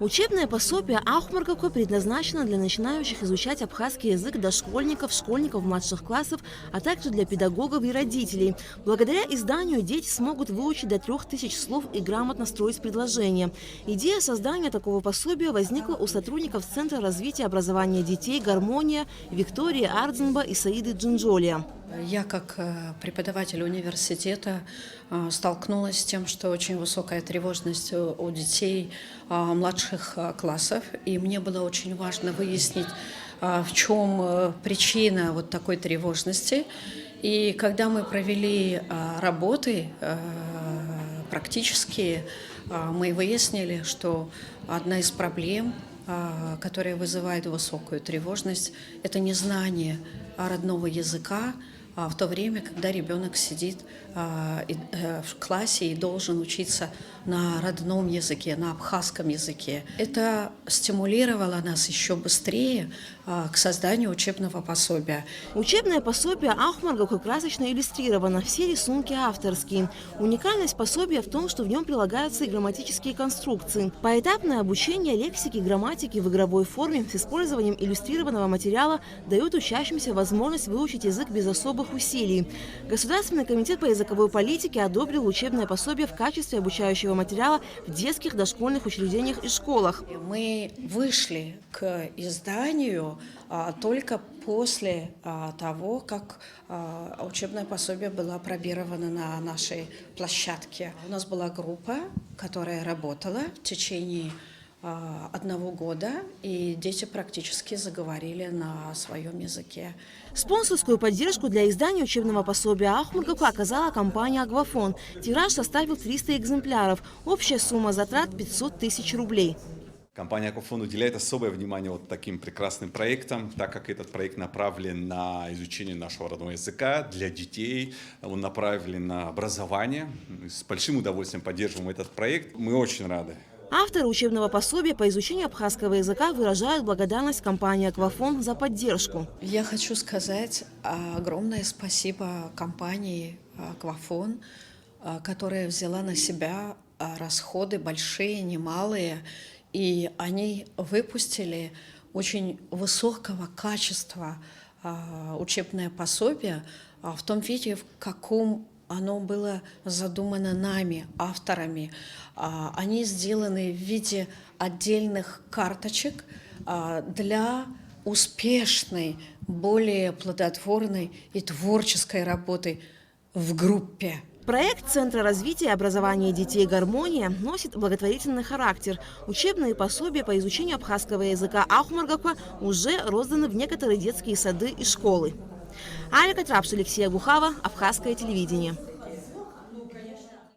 Учебное пособие «Ахмаргаква» предназначено для начинающих изучать абхазский язык дошкольников, школьников младших классов, а также для педагогов и родителей. Благодаря изданию дети смогут выучить до 3000 слов и грамотно строить предложения. Идея создания такого пособия возникла у сотрудников Центра развития образования детей «Гармония» Виктории Ардзенба и Саиды Джинджолия. Я, как преподаватель университета, столкнулась с тем, что очень высокая тревожность у детей младших классов. И мне было очень важно выяснить, в чем причина вот такой тревожности. И когда мы провели работы практически, мы выяснили, что одна из проблем, которая вызывает высокую тревожность, это незнание родного языка, в то время, когда ребенок сидит в классе и должен учиться на родном языке, на абхазском языке. Это стимулировало нас еще быстрее к созданию учебного пособия. Учебное пособие «Ахмаргаква» красочно иллюстрировано, все рисунки авторские. Уникальность пособия в том, что в нем прилагаются и грамматические конструкции. Поэтапное обучение лексики и грамматики в игровой форме с использованием иллюстрированного материала дает учащимся возможность выучить язык без особых усилий. Государственный комитет по языковой политике одобрил учебное пособие в качестве обучающего материала в детских дошкольных учреждениях и школах. Мы вышли к изданию только после того, как учебное пособие было опробировано на нашей площадке. У нас была группа, которая работала в течение 1 года, и дети практически заговорили на своем языке. Спонсорскую поддержку для издания учебного пособия «Ахмаргаква» оказала компания «Аквафон». Тираж составил 300 экземпляров. Общая сумма затрат – 500 000 рублей. Компания «Аквафон» уделяет особое внимание вот таким прекрасным проектам, так как этот проект направлен на изучение нашего родного языка для детей, он направлен на образование. С большим удовольствием поддерживаем этот проект. Мы очень рады. Авторы учебного пособия по изучению абхазского языка выражают благодарность компании «Аквафон» за поддержку. Я хочу сказать огромное спасибо компании «Аквафон», которая взяла на себя расходы большие, немалые, и они выпустили очень высокого качества учебное пособие в том виде, в каком оно было задумано нами, авторами. Они сделаны в виде отдельных карточек для успешной, более плодотворной и творческой работы в группе. Проект Центра развития образования детей «Гармония» носит благотворительный характер. Учебные пособия по изучению абхазского языка «Ахмаргаква» уже розданы в некоторые детские сады и школы. Алика Трапш, Алексей Агухава, Абхазское телевидение.